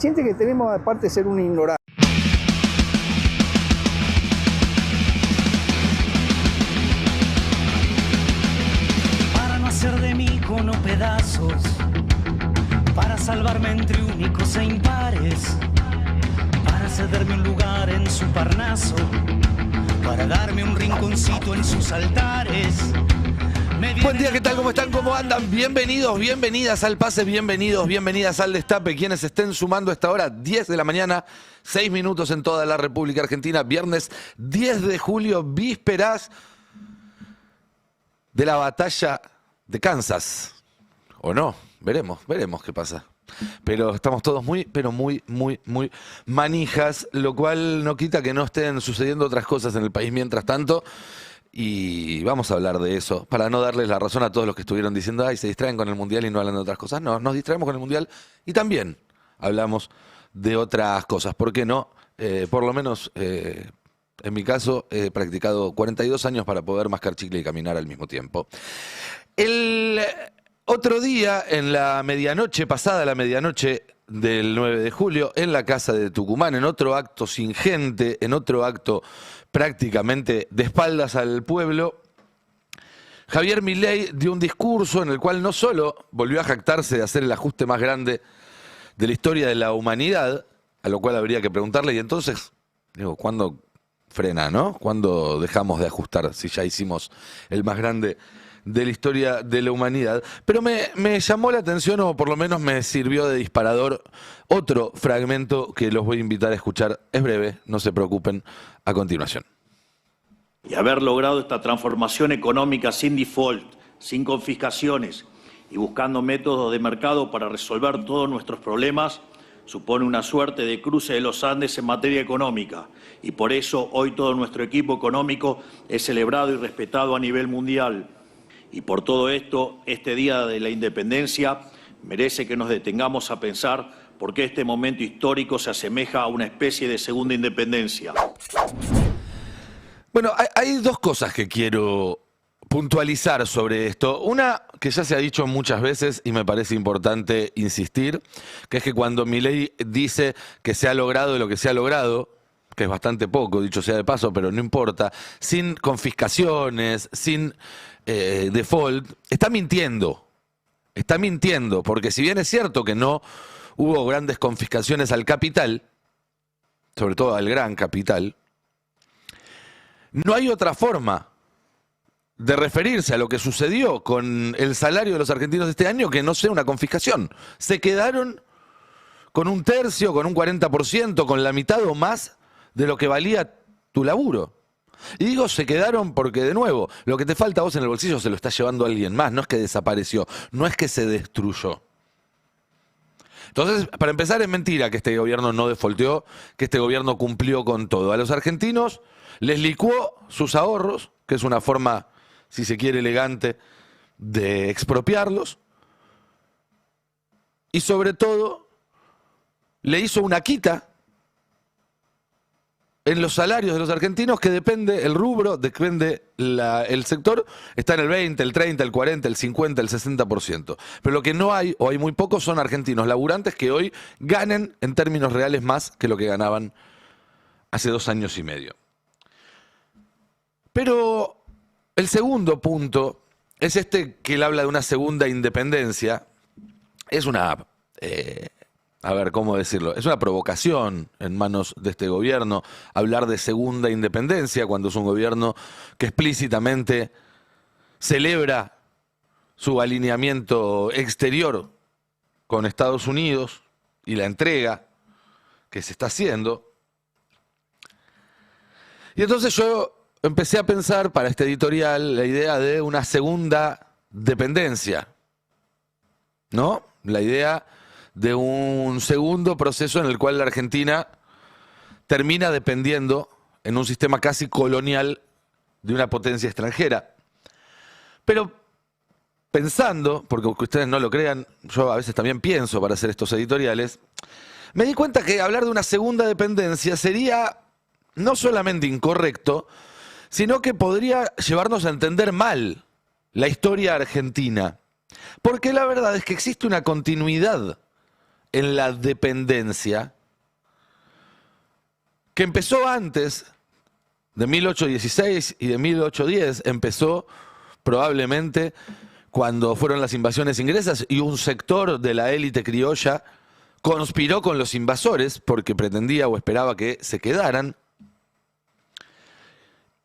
Siente que tenemos, aparte de ser un ignorante. Para no hacer de mí cono pedazos, para salvarme entre únicos e impares, para cederme un lugar en su Parnaso, para darme un rinconcito en sus altares. Buen día, ¿qué tal? ¿Cómo están? ¿Cómo andan? Bienvenidos, bienvenidas al Pase, bienvenidos, bienvenidas al Destape. Quienes estén sumando a esta hora, 10 de la mañana, 6 minutos en toda la República Argentina, viernes 10 de julio, vísperas de la batalla de Kansas. ¿O no? Veremos qué pasa. Pero estamos todos muy manijas, lo cual no quita que no estén sucediendo otras cosas en el país mientras tanto. Y vamos a hablar de eso, para no darles la razón a todos los que estuvieron diciendo, ay, se distraen con el Mundial y no hablan de otras cosas. No, nos distraemos con el Mundial y también hablamos de otras cosas. ¿Por qué no? Por lo menos, en mi caso, he practicado 42 años para poder mascar chicle y caminar al mismo tiempo. El otro día, en la medianoche, pasada la medianoche del 9 de julio, en la casa de Tucumán, en otro acto sin gente, en otro acto prácticamente de espaldas al pueblo, Javier Milei dio un discurso en el cual no solo volvió a jactarse de hacer el ajuste más grande de la historia de la humanidad, a lo cual habría que preguntarle, y entonces, digo, ¿cuándo frena, no? ¿Cuándo dejamos de ajustar si ya hicimos el más grande de la historia de la humanidad? Pero me llamó la atención, o por lo menos me sirvió de disparador, otro fragmento que los voy a invitar a escuchar. Es breve, no se preocupen, a continuación. Y haber logrado esta transformación económica sin default, sin confiscaciones y buscando métodos de mercado para resolver todos nuestros problemas, supone una suerte de cruce de los Andes en materia económica. Y por eso hoy todo nuestro equipo económico es celebrado y respetado a nivel mundial. Y por todo esto, este Día de la Independencia merece que nos detengamos a pensar por qué este momento histórico se asemeja a una especie de segunda independencia. Bueno, hay dos cosas que quiero puntualizar sobre esto. Una que ya se ha dicho muchas veces y me parece importante insistir, que es que cuando Milei dice que se ha logrado lo que se ha logrado, que es bastante poco, dicho sea de paso, pero no importa, sin confiscaciones, sin default, está mintiendo, porque si bien es cierto que no hubo grandes confiscaciones al capital, sobre todo al gran capital, no hay otra forma de referirse a lo que sucedió con el salario de los argentinos este año que no sea una confiscación. Se quedaron con un tercio, con un 40%, con la mitad o más de lo que valía tu laburo. Y digo se quedaron porque, de nuevo, lo que te falta a vos en el bolsillo se lo está llevando alguien más, no es que desapareció, no es que se destruyó. Entonces, para empezar, es mentira que este gobierno no defaulteó, que este gobierno cumplió con todo. A los argentinos les licuó sus ahorros, que es una forma, si se quiere, elegante de expropiarlos, y sobre todo le hizo una quita en los salarios de los argentinos que depende, el rubro, depende el sector, está en el 20, el 30, el 40, el 50, el 60%. Pero lo que no hay, o hay muy pocos, son argentinos laburantes que hoy ganen en términos reales más que lo que ganaban hace 2 años y medio. Pero el segundo punto es este que él habla de una segunda independencia. Es una... a ver, ¿cómo decirlo? Es una provocación en manos de este gobierno hablar de segunda independencia cuando es un gobierno que explícitamente celebra su alineamiento exterior con Estados Unidos y la entrega que se está haciendo. Y entonces yo empecé a pensar para este editorial la idea de una segunda dependencia, ¿no? La idea de un segundo proceso en el cual la Argentina termina dependiendo en un sistema casi colonial de una potencia extranjera. Pero pensando, porque aunque ustedes no lo crean, yo a veces también pienso para hacer estos editoriales, me di cuenta que hablar de una segunda dependencia sería no solamente incorrecto, sino que podría llevarnos a entender mal la historia argentina. Porque la verdad es que existe una continuidad en la dependencia que empezó antes de 1816 y de 1810, empezó probablemente cuando fueron las invasiones inglesas y un sector de la élite criolla conspiró con los invasores porque pretendía o esperaba que se quedaran,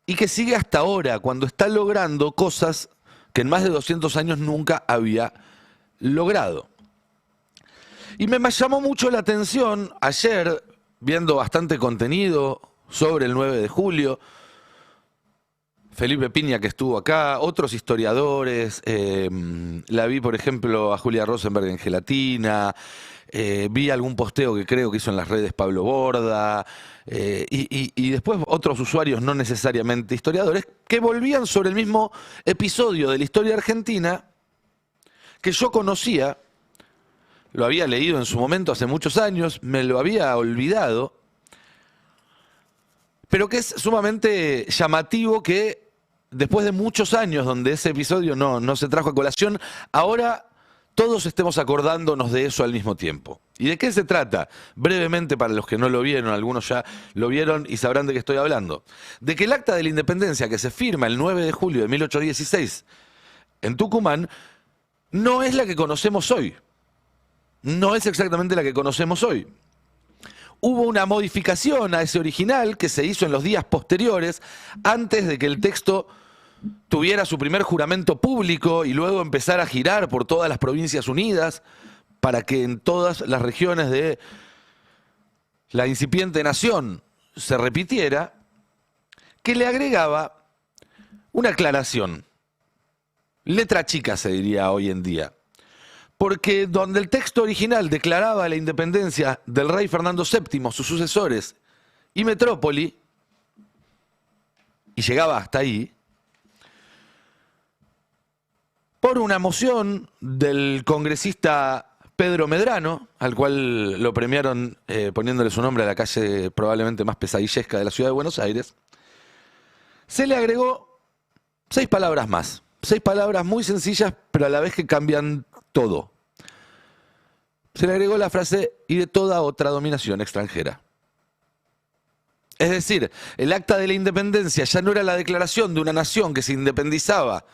y que sigue hasta ahora, cuando está logrando cosas que en más de 200 años nunca había logrado. Y me llamó mucho la atención ayer, viendo bastante contenido sobre el 9 de julio, Felipe Piña, que estuvo acá, otros historiadores, la vi, por ejemplo, a Julia Rosenberg en Gelatina, vi algún posteo que creo que hizo en las redes Pablo Borda, y después otros usuarios no necesariamente historiadores, que volvían sobre el mismo episodio de la historia argentina que yo conocía, lo había leído en su momento hace muchos años, me lo había olvidado, pero que es sumamente llamativo que después de muchos años donde ese episodio no se trajo a colación, ahora todos estemos acordándonos de eso al mismo tiempo. ¿Y de qué se trata? Brevemente, para los que no lo vieron, algunos ya lo vieron y sabrán de qué estoy hablando. De que el acta de la independencia que se firma el 9 de julio de 1816 en Tucumán no es la que conocemos hoy. No es exactamente la que conocemos hoy. Hubo una modificación a ese original que se hizo en los días posteriores, antes de que el texto tuviera su primer juramento público y luego empezara a girar por todas las provincias unidas para que en todas las regiones de la incipiente nación se repitiera, que le agregaba una aclaración. Letra chica se diría hoy en día. Porque donde el texto original declaraba la independencia del rey Fernando VII, sus sucesores y metrópoli, y llegaba hasta ahí, por una moción del congresista Pedro Medrano, al cual lo premiaron poniéndole su nombre a la calle probablemente más pesadillesca de la ciudad de Buenos Aires, se le agregó 6 palabras más. 6 palabras muy sencillas, pero a la vez que cambian todo. Se le agregó la frase "y de toda otra dominación extranjera". Es decir, el acta de la independencia ya no era la declaración de una nación que se independizaba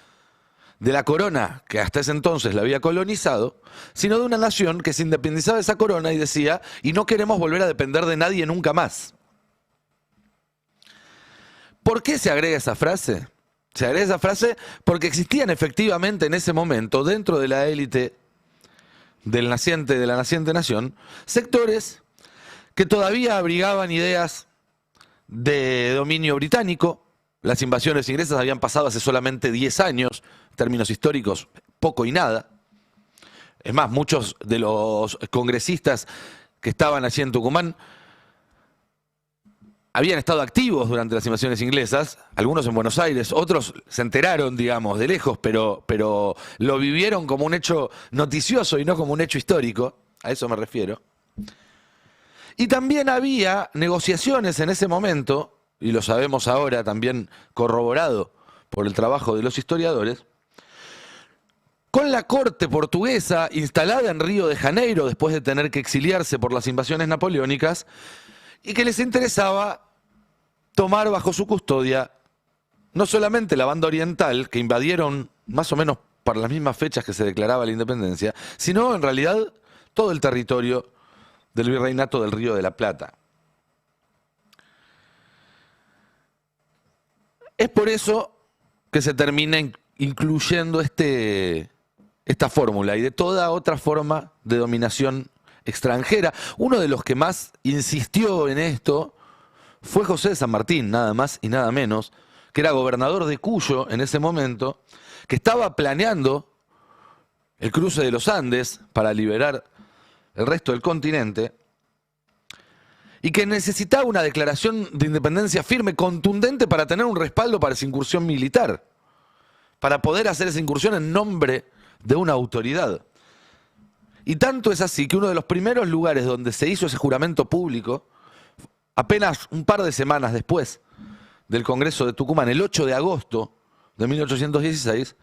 de la corona que hasta ese entonces la había colonizado, sino de una nación que se independizaba de esa corona y decía, y no queremos volver a depender de nadie nunca más. ¿Por qué se agrega esa frase? Se agrega esa frase porque existían efectivamente en ese momento, dentro de la élite de la naciente nación, sectores que todavía abrigaban ideas de dominio británico. Las invasiones inglesas habían pasado hace solamente 10 años, en términos históricos, poco y nada. Es más, muchos de los congresistas que estaban allí en Tucumán habían estado activos durante las invasiones inglesas, algunos en Buenos Aires, otros se enteraron, digamos, de lejos, pero lo vivieron como un hecho noticioso y no como un hecho histórico, a eso me refiero. Y también había negociaciones en ese momento, y lo sabemos ahora también corroborado por el trabajo de los historiadores, con la corte portuguesa instalada en Río de Janeiro después de tener que exiliarse por las invasiones napoleónicas, y que les interesaba tomar bajo su custodia no solamente la banda oriental, que invadieron más o menos para las mismas fechas que se declaraba la independencia, sino en realidad todo el territorio del virreinato del Río de la Plata. Es por eso que se termina incluyendo esta fórmula y de toda otra forma de dominación extranjera. Uno de los que más insistió en esto fue José de San Martín, nada más y nada menos, que era gobernador de Cuyo en ese momento, que estaba planeando el cruce de los Andes para liberar el resto del continente y que necesitaba una declaración de independencia firme, contundente, para tener un respaldo para esa incursión militar, para poder hacer esa incursión en nombre de una autoridad. Y tanto es así que uno de los primeros lugares donde se hizo ese juramento público, apenas un par de semanas después del Congreso de Tucumán, el 8 de agosto de 1816,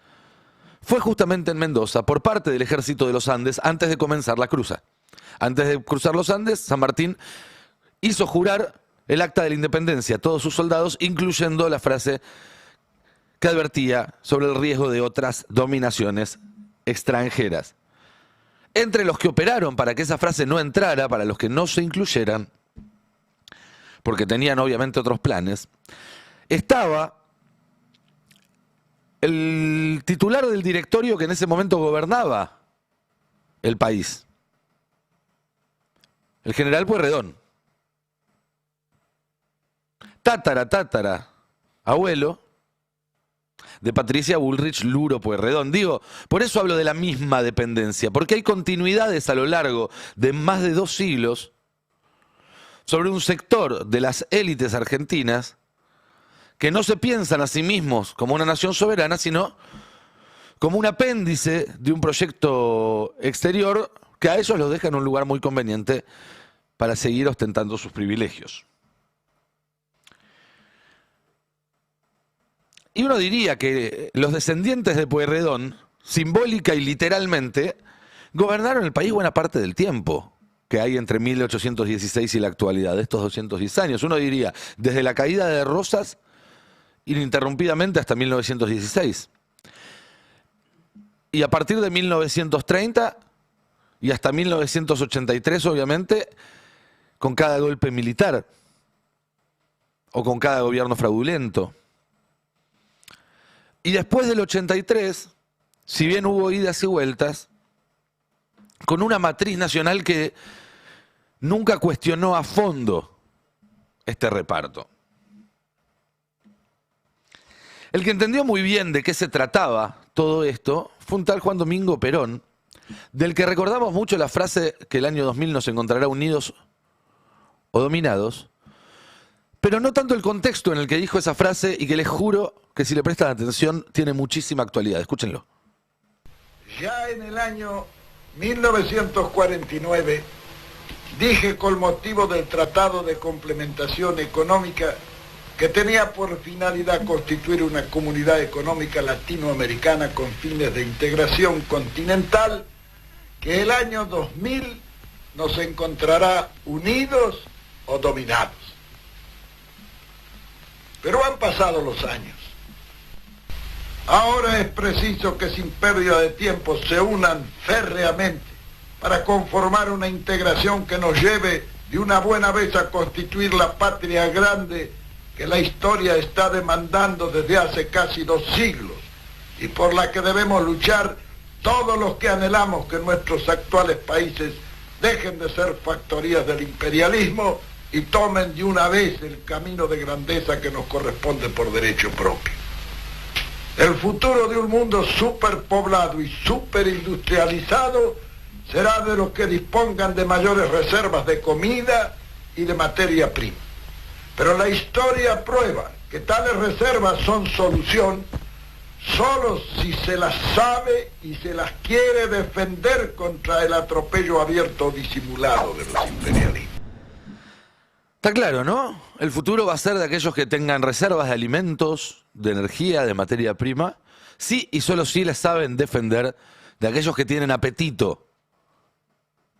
fue justamente en Mendoza, por parte del Ejército de los Andes, antes de comenzar la cruza. Antes de cruzar los Andes, San Martín hizo jurar el acta de la independencia a todos sus soldados, incluyendo la frase que advertía sobre el riesgo de otras dominaciones extranjeras. Entre los que operaron para que esa frase no entrara, para los que no se incluyeran, porque tenían obviamente otros planes, estaba el titular del directorio que en ese momento gobernaba el país, el general Pueyrredón. Tátara, abuelo de Patricia Bullrich Luro Pueyrredón. Digo, por eso hablo de la misma dependencia, porque hay continuidades a lo largo de más de 2 siglos sobre un sector de las élites argentinas que no se piensan a sí mismos como una nación soberana, sino como un apéndice de un proyecto exterior que a ellos los deja en un lugar muy conveniente para seguir ostentando sus privilegios. Y uno diría que los descendientes de Pueyrredón, simbólica y literalmente, gobernaron el país buena parte del tiempo que hay entre 1816 y la actualidad, de estos 210 años. Uno diría, desde la caída de Rosas, ininterrumpidamente hasta 1916. Y a partir de 1930 y hasta 1983, obviamente, con cada golpe militar o con cada gobierno fraudulento. Y después del 83, si bien hubo idas y vueltas, con una matriz nacional que nunca cuestionó a fondo este reparto. El que entendió muy bien de qué se trataba todo esto fue un tal Juan Domingo Perón, del que recordamos mucho la frase que el año 2000 nos encontrará unidos o dominados, pero no tanto el contexto en el que dijo esa frase y que les juro que si le prestan atención tiene muchísima actualidad. Escúchenlo. Ya en el año 1949 dije con motivo del Tratado de Complementación Económica que tenía por finalidad constituir una comunidad económica latinoamericana con fines de integración continental, que el año 2000 nos encontrará unidos o dominados. Pero han pasado los años. Ahora es preciso que sin pérdida de tiempo se unan férreamente para conformar una integración que nos lleve de una buena vez a constituir la patria grande que la historia está demandando desde hace casi 2 siglos y por la que debemos luchar todos los que anhelamos que nuestros actuales países dejen de ser factorías del imperialismo y tomen de una vez el camino de grandeza que nos corresponde por derecho propio. El futuro de un mundo superpoblado y superindustrializado será de los que dispongan de mayores reservas de comida y de materia prima. Pero la historia prueba que tales reservas son solución solo si se las sabe y se las quiere defender contra el atropello abierto o disimulado de los imperialistas. Está claro, ¿no? El futuro va a ser de aquellos que tengan reservas de alimentos, de energía, de materia prima, sí y solo sí las saben defender de aquellos que tienen apetito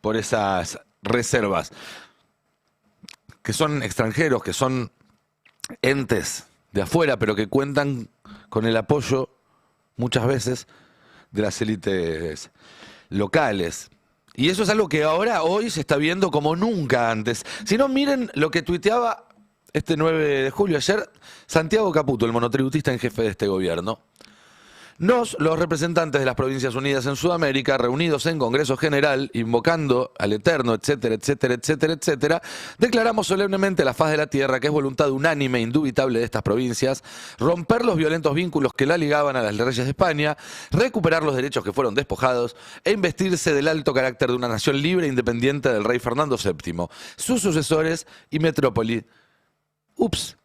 por esas reservas, que son extranjeros, que son entes de afuera, pero que cuentan con el apoyo, muchas veces, de las élites locales. Y eso es algo que ahora, hoy, se está viendo como nunca antes. Si no, miren lo que tuiteaba este 9 de julio, ayer, Santiago Caputo, el monotributista en jefe de este gobierno. Nos, los representantes de las Provincias Unidas en Sudamérica, reunidos en Congreso General, invocando al Eterno, etcétera, etcétera, etcétera, etcétera, declaramos solemnemente a la faz de la tierra que es voluntad unánime e indubitable de estas provincias romper los violentos vínculos que la ligaban a las reyes de España, recuperar los derechos que fueron despojados e investirse del alto carácter de una nación libre e independiente del rey Fernando VII, sus sucesores y metrópoli. Ups,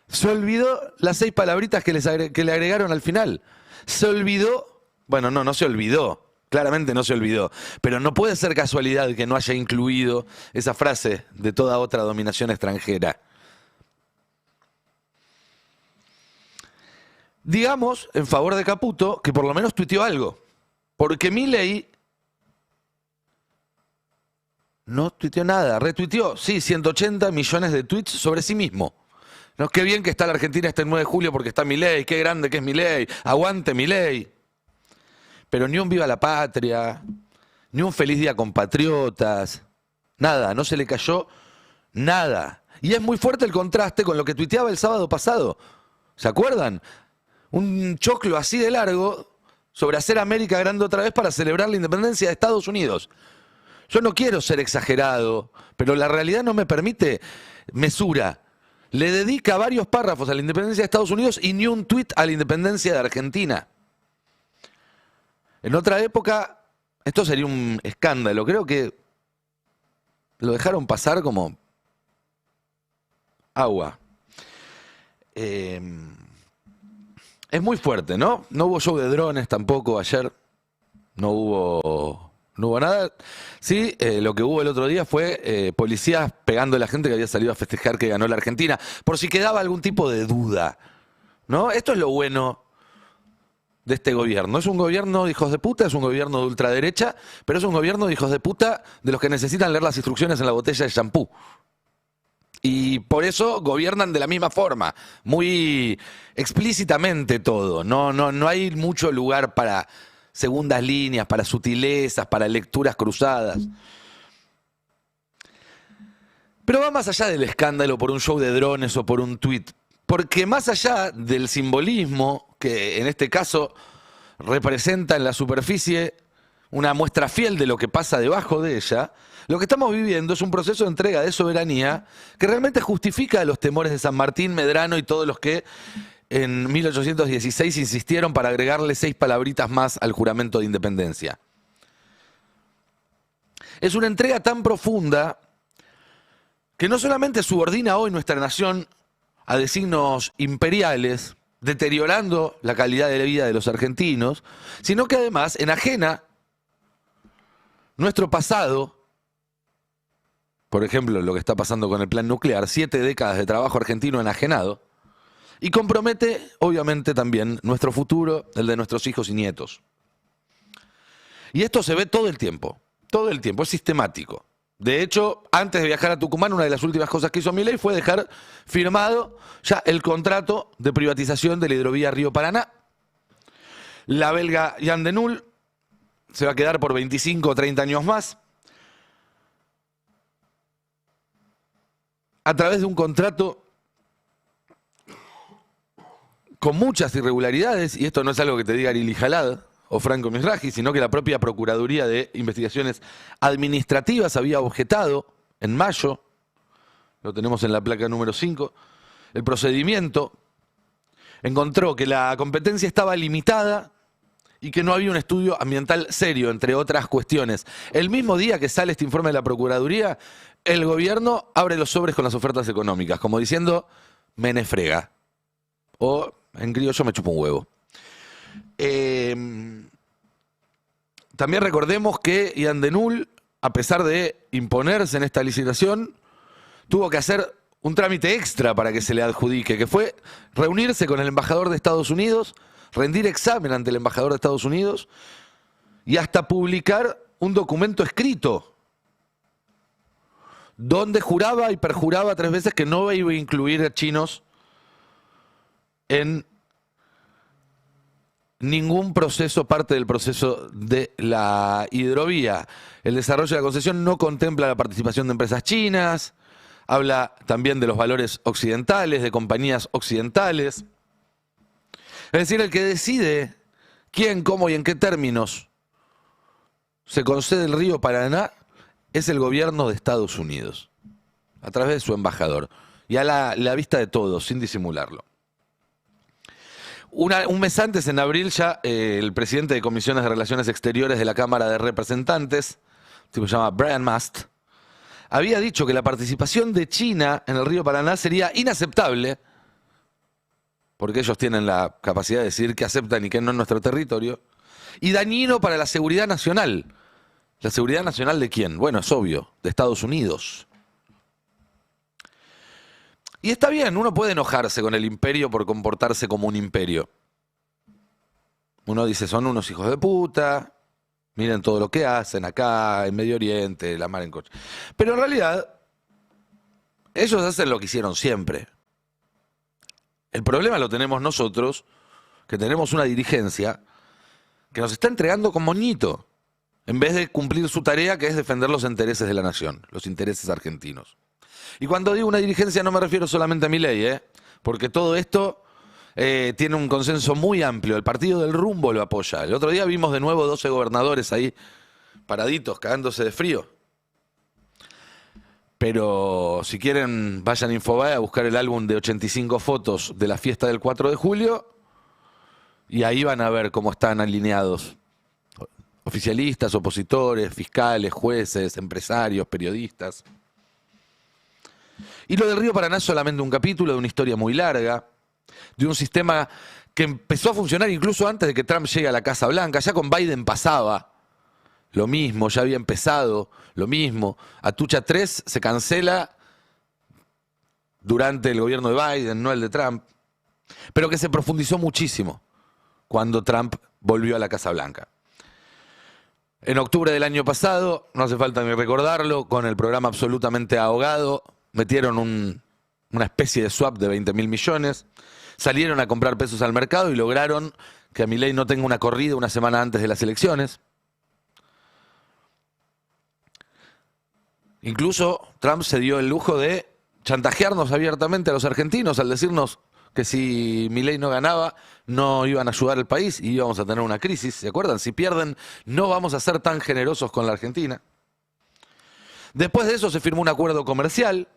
se olvidó las 6 palabritas que le agregaron al final. Se olvidó, bueno, no se olvidó, claramente no se olvidó, pero no puede ser casualidad que no haya incluido esa frase de toda otra dominación extranjera. Digamos, en favor de Caputo, que por lo menos tuiteó algo, porque Milei No tuiteó nada. Retuiteó, sí, 180 millones de tweets sobre sí mismo. No, qué bien que está la Argentina este 9 de julio porque está Milei, qué grande que es Milei, aguante Milei. Pero ni un viva la patria, ni un feliz día compatriotas, nada, no se le cayó nada. Y es muy fuerte el contraste con lo que tuiteaba el sábado pasado. ¿Se acuerdan? Un choclo así de largo sobre hacer América grande otra vez para celebrar la independencia de Estados Unidos. Yo no quiero ser exagerado, pero la realidad no me permite mesura. Le dedica varios párrafos a la independencia de Estados Unidos y ni un tuit a la independencia de Argentina. En otra época, esto sería un escándalo. Creo que lo dejaron pasar como agua. Es muy fuerte, ¿no? No hubo show de drones tampoco ayer. No hubo nada. Sí, lo que hubo el otro día fue policías pegando a la gente que había salido a festejar que ganó la Argentina, por si quedaba algún tipo de duda, ¿no? Esto es lo bueno de este gobierno. Es un gobierno de hijos de puta, es un gobierno de ultraderecha, pero es un gobierno de hijos de puta de los que necesitan leer las instrucciones en la botella de shampoo. Y por eso gobiernan de la misma forma, muy explícitamente todo. No hay mucho lugar para segundas líneas, para sutilezas, para lecturas cruzadas. Pero va más allá del escándalo por un show de drones o por un tuit. Porque más allá del simbolismo, que en este caso representa en la superficie una muestra fiel de lo que pasa debajo de ella, lo que estamos viviendo es un proceso de entrega de soberanía que realmente justifica los temores de San Martín, Medrano y todos los que en 1816 insistieron para agregarle 6 palabritas más al juramento de independencia. Es una entrega tan profunda que no solamente subordina hoy nuestra nación a designios imperiales, deteriorando la calidad de vida de los argentinos, sino que además enajena nuestro pasado, por ejemplo, lo que está pasando con el plan nuclear, 7 décadas de trabajo argentino enajenado, y compromete, obviamente, también nuestro futuro, el de nuestros hijos y nietos. Y esto se ve todo el tiempo, es sistemático. De hecho, antes de viajar a Tucumán, una de las últimas cosas que hizo Milei fue dejar firmado ya el contrato de privatización de la hidrovía Río Paraná. La belga Jan de Null se va a quedar por 25 o 30 años más, a través de un contrato con muchas irregularidades, y esto no es algo que te diga Arili Jalad o Franco Misraji, sino que la propia Procuraduría de Investigaciones Administrativas había objetado en mayo, lo tenemos en la placa número 5, el procedimiento encontró que la competencia estaba limitada y que no había un estudio ambiental serio, entre otras cuestiones. El mismo día que sale este informe de la Procuraduría, el gobierno abre los sobres con las ofertas económicas, como diciendo, me nefrega. O, en criollo, me chupa un huevo. También recordemos que Jan de Null, a pesar de imponerse en esta licitación, tuvo que hacer un trámite extra para que se le adjudique, que fue reunirse con el embajador de Estados Unidos, rendir examen ante el embajador de Estados Unidos y hasta publicar un documento escrito donde juraba y perjuraba 3 veces que no iba a incluir a chinos en ningún proceso, parte del proceso de la hidrovía. El desarrollo de la concesión no contempla la participación de empresas chinas, habla también de los valores occidentales, de compañías occidentales. Es decir, el que decide quién, cómo y en qué términos se concede el río Paraná es el gobierno de Estados Unidos, a través de su embajador, y a la vista de todos, sin disimularlo. Un mes antes, en abril, ya el presidente de Comisiones de Relaciones Exteriores de la Cámara de Representantes, tipo se llama Brian Mast, había dicho que la participación de China en el río Paraná sería inaceptable, porque ellos tienen la capacidad de decidir qué aceptan y qué no en nuestro territorio, y dañino para la seguridad nacional. ¿La seguridad nacional de quién? Bueno, es obvio, de Estados Unidos. Y está bien, uno puede enojarse con el imperio por comportarse como un imperio. Uno dice, son unos hijos de puta, Miren todo lo que hacen acá, en Medio Oriente, la mar en coche. Pero en realidad, ellos hacen lo que hicieron siempre. El problema lo tenemos nosotros, que tenemos una dirigencia que nos está entregando con moñito, en vez de cumplir su tarea, que es defender los intereses de la nación, los intereses argentinos. Y cuando digo una dirigencia no me refiero solamente a Milei, porque todo esto tiene un consenso muy amplio. El Partido del Rumbo lo apoya. El otro día vimos de nuevo 12 gobernadores ahí paraditos, cagándose de frío. Pero si quieren, vayan a Infobae a buscar el álbum de 85 fotos de la fiesta del 4 de julio y ahí van a ver cómo están alineados oficialistas, opositores, fiscales, jueces, empresarios, periodistas. Y lo del Río Paraná es solamente un capítulo de una historia muy larga, de un sistema que empezó a funcionar incluso antes de que Trump llegue a la Casa Blanca. Ya con Biden pasaba lo mismo, ya había empezado lo mismo. Atucha 3 se cancela durante el gobierno de Biden, no el de Trump, pero que se profundizó muchísimo cuando Trump volvió a la Casa Blanca. En octubre del año pasado, no hace falta ni recordarlo, con el programa absolutamente ahogado, metieron una especie de swap de 20.000 millones, salieron a comprar pesos al mercado y lograron que Milei no tenga una corrida una semana antes de las elecciones. Incluso Trump se dio el lujo de chantajearnos abiertamente a los argentinos al decirnos que si Milei no ganaba, no iban a ayudar al país y íbamos a tener una crisis. ¿Se acuerdan? Si pierden, no vamos a ser tan generosos con la Argentina. Después de eso se firmó un acuerdo comercial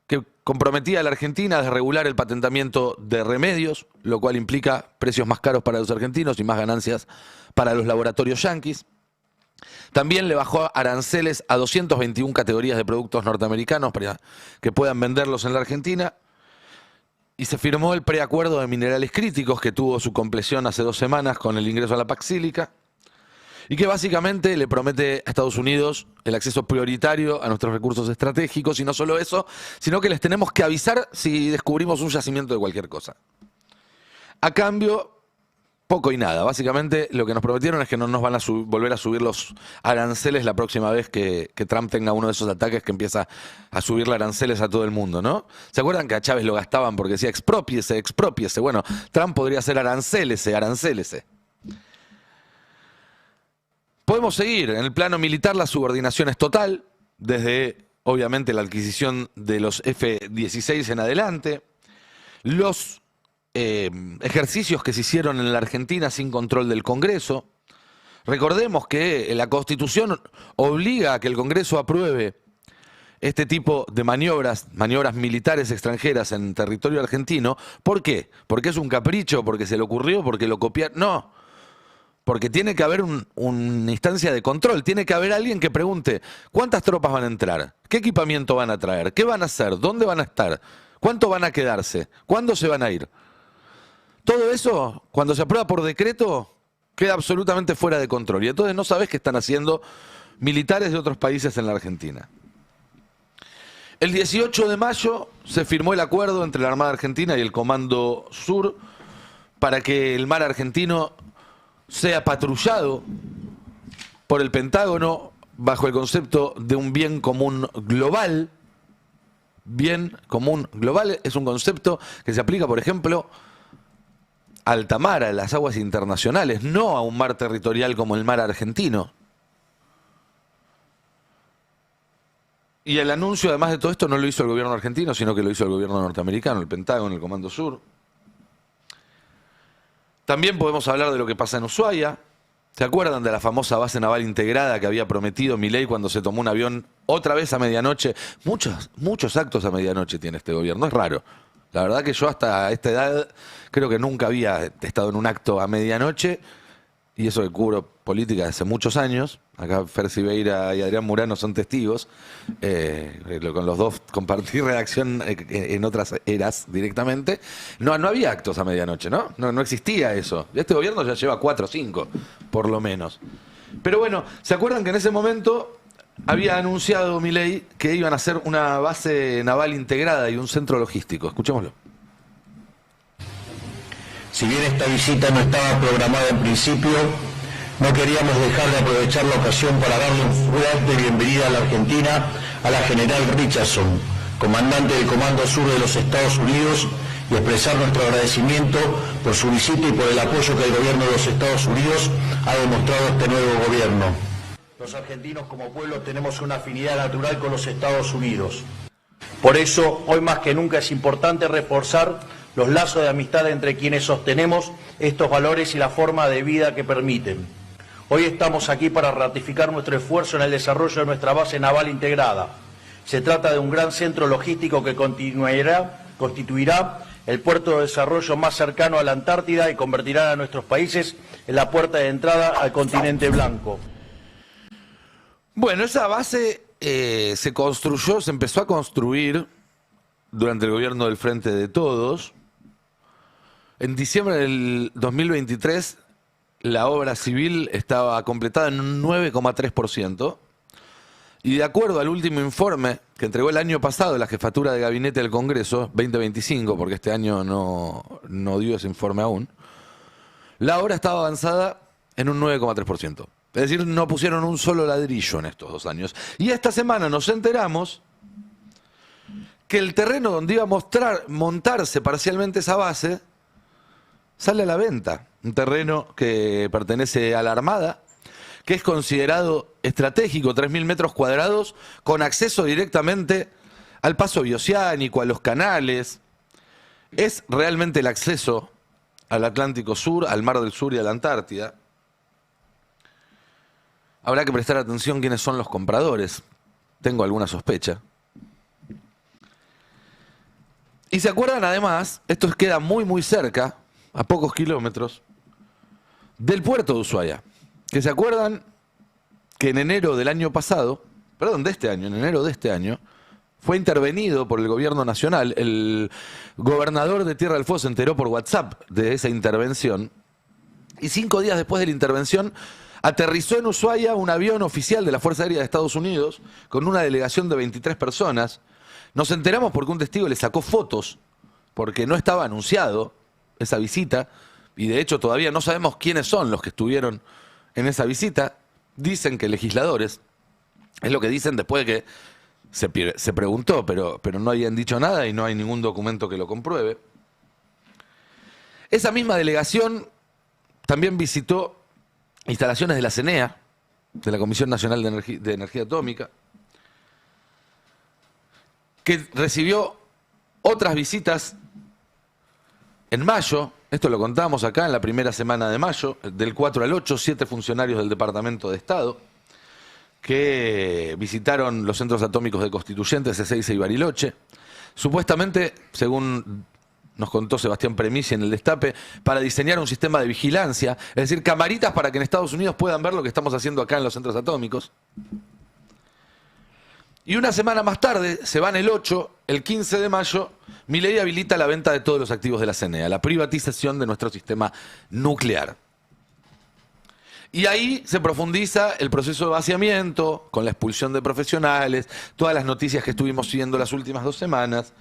que comprometía a la Argentina a desregular el patentamiento de remedios, lo cual implica precios más caros para los argentinos y más ganancias para los laboratorios yanquis. También le bajó aranceles a 221 categorías de productos norteamericanos para que puedan venderlos en la Argentina. Y se firmó el preacuerdo de minerales críticos que tuvo su compleción hace 2 semanas con el ingreso a la Paxílica y que básicamente le promete a Estados Unidos el acceso prioritario a nuestros recursos estratégicos y no solo eso, sino que les tenemos que avisar si descubrimos un yacimiento de cualquier cosa. A cambio, poco y nada. Básicamente lo que nos prometieron es que no nos van a volver a subir los aranceles la próxima vez que Trump tenga uno de esos ataques que empieza a subirle aranceles a todo el mundo, ¿no? ¿Se acuerdan que a Chávez lo gastaban porque decía exprópiese, exprópiese? Bueno, Trump podría ser arancélese, arancélese. Podemos seguir. En el plano militar la subordinación es total, desde obviamente la adquisición de los F-16 en adelante, los ejercicios que se hicieron en la Argentina sin control del Congreso. Recordemos que la Constitución obliga a que el Congreso apruebe este tipo de maniobras militares extranjeras en territorio argentino. ¿Por qué? ¿Porque es un capricho? ¿Porque se le ocurrió? ¿Porque lo copiaron? No. Porque tiene que haber una instancia de control, tiene que haber alguien que pregunte cuántas tropas van a entrar, qué equipamiento van a traer, qué van a hacer, dónde van a estar, cuánto van a quedarse, cuándo se van a ir. Todo eso, cuando se aprueba por decreto, queda absolutamente fuera de control. Y entonces no sabés qué están haciendo militares de otros países en la Argentina. El 18 de mayo se firmó el acuerdo entre la Armada Argentina y el Comando Sur para que el mar argentino sea patrullado por el Pentágono bajo el concepto de un bien común global. Bien común global es un concepto que se aplica, por ejemplo, a alta mar, a las aguas internacionales, no a un mar territorial como el mar argentino. Y el anuncio, además de todo esto, no lo hizo el gobierno argentino, sino que lo hizo el gobierno norteamericano, el Pentágono, el Comando Sur. También podemos hablar de lo que pasa en Ushuaia. ¿Se acuerdan de la famosa base naval integrada que había prometido Milei cuando se tomó un avión otra vez a medianoche? Muchos actos a medianoche tiene este gobierno, es raro. La verdad que yo hasta esta edad creo que nunca había estado en un acto a medianoche, y eso que cubro política hace muchos años. Acá Fer Siveira y Adrián Murano son testigos. Con los dos compartí redacción en otras eras directamente. No había actos a medianoche, ¿no? No existía eso. Este gobierno ya lleva 4 o 5, por lo menos. Pero bueno, ¿se acuerdan que en ese momento había anunciado Milei que iban a hacer una base naval integrada y un centro logístico? Escuchémoslo. Si bien esta visita no estaba programada en principio, No queríamos dejar de aprovechar la ocasión para darle una fuerte bienvenida a la Argentina a la general Richardson, comandante del Comando Sur de los Estados Unidos, y expresar nuestro agradecimiento por su visita y por el apoyo que el gobierno de los Estados Unidos ha demostrado a este nuevo gobierno. Los argentinos como pueblo tenemos una afinidad natural con los Estados Unidos. Por eso, hoy más que nunca es importante reforzar los lazos de amistad entre quienes sostenemos estos valores y la forma de vida que permiten. Hoy estamos aquí para ratificar nuestro esfuerzo en el desarrollo de nuestra base naval integrada. Se trata de un gran centro logístico que constituirá el puerto de desarrollo más cercano a la Antártida y convertirá a nuestros países en la puerta de entrada al continente blanco. Bueno, esa base se empezó a construir durante el gobierno del Frente de Todos. En diciembre del 2023, la obra civil estaba completada en un 9,3%. Y de acuerdo al último informe que entregó el año pasado la Jefatura de Gabinete del Congreso, 2025, porque este año no dio ese informe aún, la obra estaba avanzada en un 9,3%. Es decir, no pusieron un solo ladrillo en estos 2 años. Y esta semana nos enteramos que el terreno donde iba a montarse parcialmente esa base sale a la venta. Un terreno que pertenece a la Armada, que es considerado estratégico, 3.000 metros cuadrados, con acceso directamente al paso bioceánico, a los canales. Es realmente el acceso al Atlántico Sur, al Mar del Sur y a la Antártida. Habrá que prestar atención quiénes son los compradores. Tengo alguna sospecha. Y se acuerdan además, esto queda muy cerca, a pocos kilómetros, del puerto de Ushuaia. Que se acuerdan que en enero del año pasado, en enero de este año, fue intervenido por el gobierno nacional. El gobernador de Tierra del Fuego se enteró por WhatsApp de esa intervención. Y 5 días después de la intervención, aterrizó en Ushuaia un avión oficial de la Fuerza Aérea de Estados Unidos con una delegación de 23 personas. Nos enteramos porque un testigo le sacó fotos, porque no estaba anunciado esa visita, y de hecho todavía no sabemos quiénes son los que estuvieron en esa visita. Dicen que legisladores, es lo que dicen después de que se preguntó, pero no habían dicho nada y no hay ningún documento que lo compruebe. Esa misma delegación también visitó instalaciones de la CENEA, de la Comisión Nacional de Energía Atómica, que recibió otras visitas en mayo. Esto lo contamos acá en la primera semana de mayo, del 4 al 8, 7 funcionarios del Departamento de Estado que visitaron los centros atómicos de Constituyentes, Ezeiza y Bariloche. Supuestamente, según nos contó Sebastián Premisi en el Destape, para diseñar un sistema de vigilancia, es decir, camaritas para que en Estados Unidos puedan ver lo que estamos haciendo acá en los centros atómicos. Y una semana más tarde, se van el 8, el 15 de mayo, Milei habilita la venta de todos los activos de la CENEA, la privatización de nuestro sistema nuclear. Y ahí se profundiza el proceso de vaciamiento, con la expulsión de profesionales, todas las noticias que estuvimos siguiendo las últimas 2 semanas,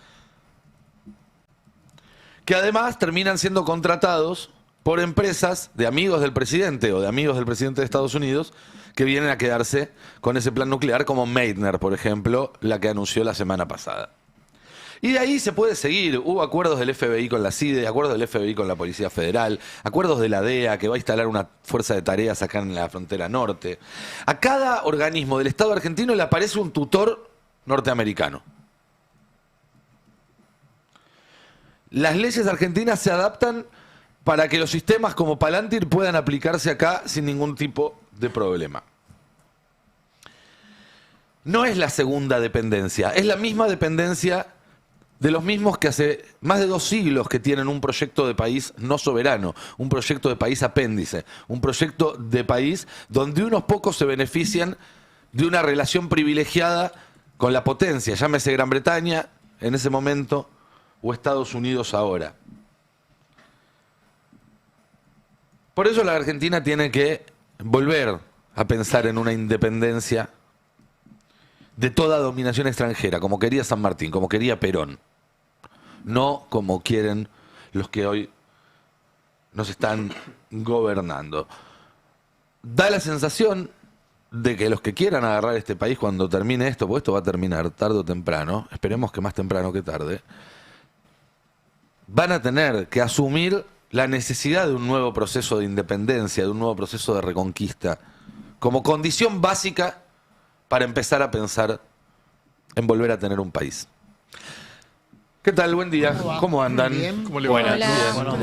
que además terminan siendo contratados por empresas de amigos del presidente o de amigos del presidente de Estados Unidos, que vienen a quedarse con ese plan nuclear, como Meitner, por ejemplo, la que anunció la semana pasada. Y de ahí se puede seguir. Hubo acuerdos del FBI con la CIDE, acuerdos del FBI con la Policía Federal, acuerdos de la DEA, que va a instalar una fuerza de tareas acá en la frontera norte. A cada organismo del Estado argentino le aparece un tutor norteamericano. Las leyes argentinas se adaptan para que los sistemas como Palantir puedan aplicarse acá sin ningún tipo de problema. No es la segunda dependencia, es la misma dependencia de los mismos que hace más de 2 siglos que tienen un proyecto de país no soberano, un proyecto de país apéndice, un proyecto de país donde unos pocos se benefician de una relación privilegiada con la potencia, llámese Gran Bretaña en ese momento o Estados Unidos ahora. Por eso la Argentina tiene que volver a pensar en una independencia de toda dominación extranjera, como quería San Martín, como quería Perón. No como quieren los que hoy nos están gobernando. da la sensación de que los que quieran agarrar este país cuando termine esto, porque esto va a terminar tarde o temprano, esperemos que más temprano que tarde, van a tener que asumir la necesidad de un nuevo proceso de independencia, de un nuevo proceso de reconquista, como condición básica para empezar a pensar en volver a tener un país. ¿Qué tal? Buen día. ¿Cómo andan? Bien. ¿Cómo le va? Hola. Bien.